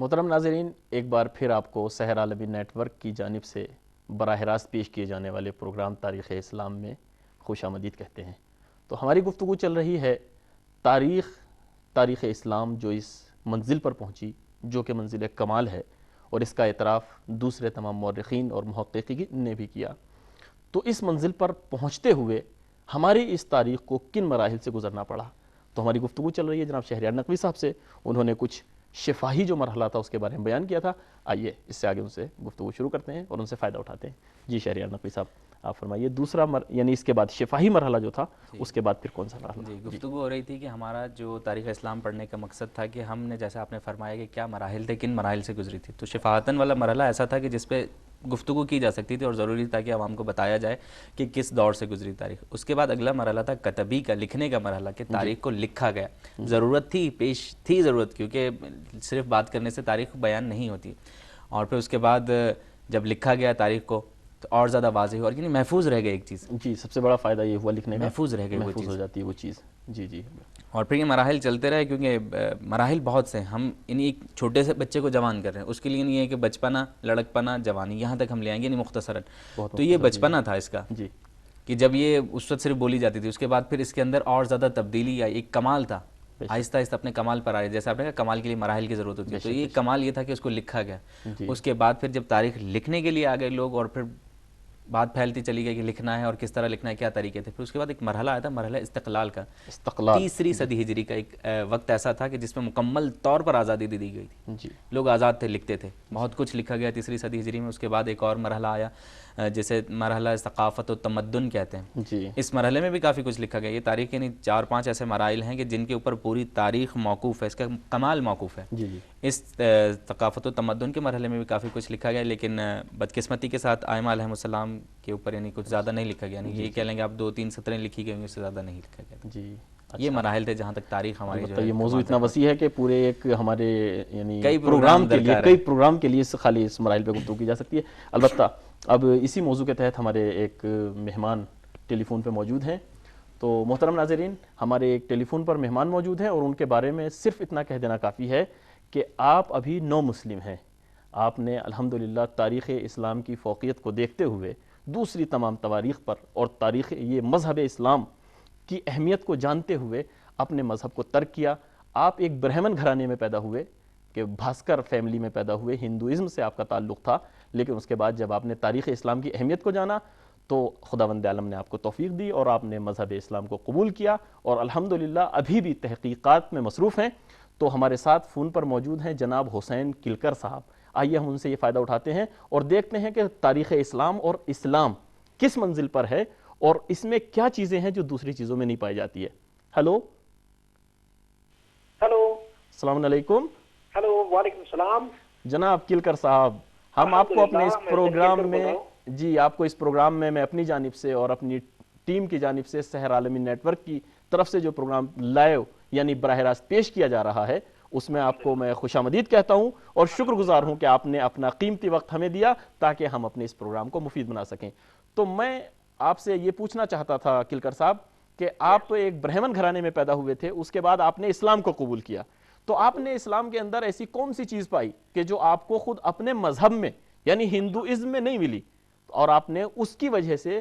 محترم ناظرین، ایک بار پھر آپ کو سحر عالمی نیٹ ورک کی جانب سے براہ راست پیش کیے جانے والے پروگرام تاریخ اسلام میں خوش آمدید کہتے ہیں۔ تو ہماری گفتگو چل رہی ہے تاریخ اسلام جو اس منزل پر پہنچی، جو کہ منزل کمال ہے، اور اس کا اعتراف دوسرے تمام مورخین اور محققین نے بھی کیا۔ تو اس منزل پر پہنچتے ہوئے ہماری اس تاریخ کو کن مراحل سے گزرنا پڑا؟ تو ہماری گفتگو چل رہی ہے جناب شہریار نقوی صاحب سے۔ انہوں نے کچھ شفاہی جو مرحلہ تھا اس کے بارے میں بیان کیا تھا۔ آئیے اس سے آگے ان سے گفتگو شروع کرتے ہیں اور ان سے فائدہ اٹھاتے ہیں۔ جی شہریار نقوی صاحب، آپ فرمائیے دوسرا یعنی اس کے بعد شفاہی مرحلہ جو تھا اس کے بعد پھر کون سا مرحلہ؟ جی، گفتگو ہو رہی تھی کہ ہمارا جو تاریخ اسلام پڑھنے کا مقصد تھا کہ ہم نے، جیسا آپ نے فرمایا کہ کیا مراحل تھے، کن مراحل سے گزری تھی، تو شفاعتاً والا مرحلہ ایسا تھا کہ جس پہ گفتگو کی جا سکتی تھی اور ضروری تھا کہ عوام کو بتایا جائے کہ کس دور سے گزری تاریخ۔ اس کے بعد اگلا مرحلہ تھا کتبی کا، لکھنے کا مرحلہ، کہ تاریخ کو لکھا گیا۔ ضرورت تھی، پیش تھی ضرورت، کیونکہ صرف بات کرنے سے تاریخ بیان نہیں ہوتی۔ اور پھر اس کے بعد جب لکھا گیا تاریخ کو تو اور زیادہ واضح ہوا، اور یعنی محفوظ رہ گئی ایک چیز۔ جی، سب سے بڑا فائدہ یہ ہوا لکھنے کا، محفوظ رہ گئی وہ محفوظ چیز، ہو جاتی ہے وہ چیز۔ جی جی۔ اور پھر یہ مراحل چلتے رہے، کیونکہ مراحل بہت سے، ہم یعنی ایک چھوٹے سے بچے کو جوان کر رہے ہیں، اس کے لیے نہیں ہے کہ بچپنا، لڑکپنا، جوانی، یہاں تک ہم لے آئیں گے یعنی مختصراً۔ تو یہ بچپنا تھا اس کا، جی کہ جب یہ اس وقت صرف بولی جاتی تھی، اس کے بعد پھر اس کے اندر اور زیادہ تبدیلی آئی، ایک کمال تھا، آہستہ آہستہ اپنے کمال پر آئے۔ جیسے آپ نے کہا کمال کے لیے مراحل کی ضرورت ہوتی ہے، تو یہ کمال یہ تھا کہ اس کو لکھا گیا۔ اس کے بعد پھر جب تاریخ لکھنے کے لیے آ گئے لوگ، اور پھر بات پھیلتی چلی گئی کہ لکھنا ہے اور کس طرح لکھنا ہے، کیا طریقے تھے۔ پھر اس کے بعد ایک مرحلہ آیا تھا، مرحلہ استقلال کا۔ تیسری صدی ہجری کا ایک وقت ایسا تھا کہ جس میں مکمل طور پر آزادی دے دی گئی تھی، لوگ آزاد تھے، لکھتے تھے، بہت کچھ لکھا گیا تیسری صدی ہجری میں۔ اس کے بعد ایک اور مرحلہ آیا جسے مرحلہ ثقافت و تمدن کہتے ہیں۔ اس مرحلے میں بھی کافی کچھ لکھا گیا۔ یہ تاریخ یعنی 4-5 ایسے مراحل ہیں کہ جن کے اوپر پوری تاریخ موقوف ہے، اس کا کمال موقوف ہے۔ اس ثقافت و تمدن کے مرحلے میں بھی کافی کچھ لکھا گیا، لیکن بدقسمتی کے ساتھ ائمہ علیہم السلام کے اوپر یعنی کچھ زیادہ نہیں لکھا گیا۔ یہ کہہ لیں گے آپ 2-3 سطریں لکھی گئی، اس سے زیادہ نہیں لکھا گیا۔ جی، یہ مراحل تھے جہاں تک تاریخ ہماری جو ہے۔ یہ موضوع اتنا وسیع ہے کہ پورے ایک ہمارے یعنی کئی پروگرام کے لیے، کئی پروگرام کے لیے خالی اس مراحل پہ گفتگو کی جا سکتی ہے۔ البتہ اب اسی موضوع کے تحت ہمارے ایک مہمان ٹیلی فون پہ موجود ہیں۔ تو محترم ناظرین، ہمارے ایک ٹیلی فون پر مہمان موجود ہیں اور ان کے بارے میں صرف اتنا کہہ دینا کافی ہے کہ آپ ابھی نو مسلم ہیں۔ آپ نے الحمدللہ تاریخ اسلام کی فوقیت کو دیکھتے ہوئے دوسری تمام تواریخ پر اور تاریخ یہ مذہب اسلام کی اہمیت کو جانتے ہوئے اپنے مذہب کو ترک کیا۔ آپ ایک برہمن گھرانے میں پیدا ہوئے کہ بھاسکر فیملی میں پیدا ہوئے، ہندوازم سے آپ کا تعلق تھا، لیکن اس کے بعد جب آپ نے تاریخ اسلام کی اہمیت کو جانا تو خداوند عالم نے آپ کو توفیق دی اور آپ نے مذہب اسلام کو قبول کیا، اور الحمدللہ ابھی بھی تحقیقات میں مصروف ہیں۔ تو ہمارے ساتھ فون پر موجود ہیں جناب حسین کلکر صاحب۔ آئیے ہم ان سے یہ فائدہ اٹھاتے ہیں اور دیکھتے ہیں کہ تاریخ اسلام اور اسلام کس منزل پر ہے اور اس میں کیا چیزیں ہیں جو دوسری چیزوں میں نہیں پائی جاتی ہے۔ ہیلو السلام علیکم۔ ہیلو، وعلیکم السلام جناب کلکر صاحب، ہم آپ کو اپنے اس پروگرام میں آپ کو اس پروگرام میں میں اپنی جانب سے اور اپنی ٹیم کی جانب سے سحر عالمی نیٹ ورک کی طرف سے جو پروگرام لائیو یعنی براہ راست پیش کیا جا رہا ہے اس میں آپ کو میں خوش آمدید کہتا ہوں اور شکر گزار ہوں کہ آپ نے اپنا قیمتی وقت ہمیں دیا تاکہ ہم اپنے اس پروگرام کو مفید بنا سکیں۔ تو میں آپ سے یہ پوچھنا چاہتا تھا کلکر صاحب کہ آپ ایک برہمن گھرانے میں پیدا ہوئے تھے، اس کے بعد آپ نے اسلام کو قبول کیا، تو آپ نے اسلام کے اندر ایسی کون سی چیز پائی کہ جو آپ کو خود اپنے مذہب میں یعنی ہندوازم میں نہیں ملی اور آپ نے اس کی وجہ سے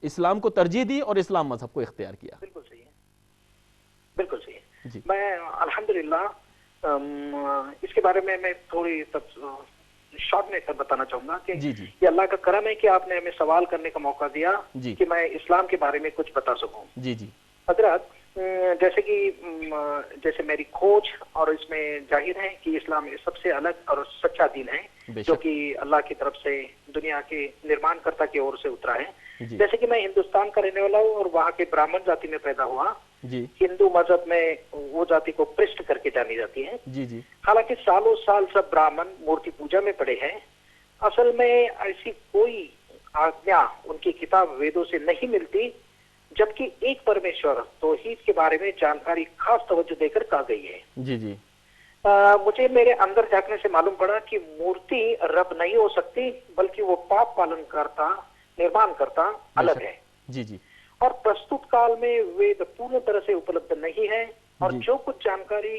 اسلام کو ترجیح دی اور اسلام مذہب کو اختیار کیا؟ بالکل صحیح ہے، بالکل صحیح ہے۔ میں الحمدللہ اس کے بارے میں تھوڑی شارٹ میں بتانا چاہوں گا کہ یہ اللہ کا کرم ہے کہ آپ نے ہمیں سوال کرنے کا موقع دیا کہ میں اسلام کے بارے میں کچھ بتا سکوں۔ حضرت، جیسے میری کھوج اور اس میں ظاہر ہے کہ اسلام سب سے الگ اور سچا دین ہے جو کہ اللہ کی طرف سے دنیا کے نرمان کرتا کی اور سے اترا ہے۔ جیسے کہ میں ہندوستان کا رہنے والا ہوں اور وہاں کے برہمن ذاتی میں پیدا ہوا۔ ہندو مذہب میں وہ ذاتی کو پرشٹ کر کے جانی جاتی ہے۔ حالانکہ سالوں سال سب برہمن مورتی پوجا میں پڑے ہیں، اصل میں ایسی کوئی آجنا ان کی کتاب ویدوں سے نہیں ملتی، جبکہ ایک پرمیشور توحید کے بارے میں جانکاری خاص توجہ دے کر کہا گئی ہے۔ مجھے میرے اندر جھانکنے سے معلوم پڑا کہ مورتی رب نہیں ہو سکتی، بلکہ وہ پاپ پالن کرتا، نرمان کرتا الگ ہے۔ اور پرستوت کال میں وید پورن طرح سے اپلبدھ نہیں ہے، اور جو کچھ جانکاری